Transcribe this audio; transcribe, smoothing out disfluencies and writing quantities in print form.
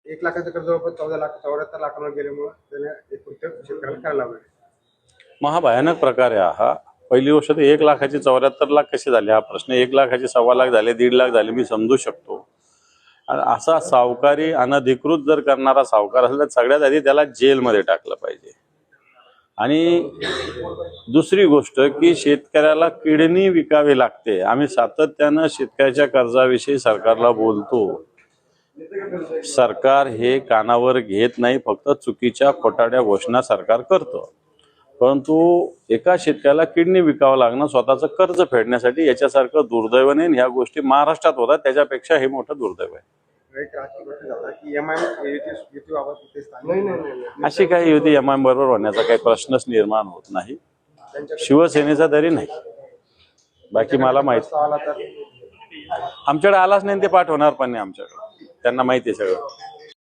1 लाखाचं कर्ज जवळपास 74 लाखांवर गेल्यामुळे त्याने एक कृत्य शेतकऱ्याला करायला लागलं. महाभयानक प्रकार आहे हा. पहिली गोष्ट तर 1 लाखाची 74 लाख कसे झाले हा प्रश्न. 1 लाखाचे 1.25 लाख झाले, 1.5 लाख झाले, मी समजू शकतो. आणि असा सावकारी अनधिकृत जर करणारा सावकार असेल तर सगळ्यात आधी त्याला जेलमध्ये टाकलं पाहिजे. आणि दुसरी गोष्ट की शेतकऱ्याला किडनी विकावी लागते. आम्ही सातत्यानं शेतकऱ्याच्या कर्जाविषयी सरकारला बोलतो. सरकार हे कानावर घेत नाही, फक्त चुकीच्या खोटाड्या घोषणा सरकार करतं. परंतु एका शेतकऱ्याला किडनी विकावं लागणं स्वतःचं कर्ज फेडण्यासाठी, याच्यासारखं दुर्दैव नाही. ह्या गोष्टी महाराष्ट्रात होतात, त्याच्यापेक्षा हे मोठं दुर्दैव आहे. अशी काही युती एमआयएम बरोबर होण्याचा काही प्रश्नच निर्माण होत नाही. शिवसेनेचा तरी नाही. बाकी मला माहिती आमच्याकडे आलाच नाही, ते पाठवणार पण नाही आमच्याकडे. त्यांना माहिती आहे सगळं.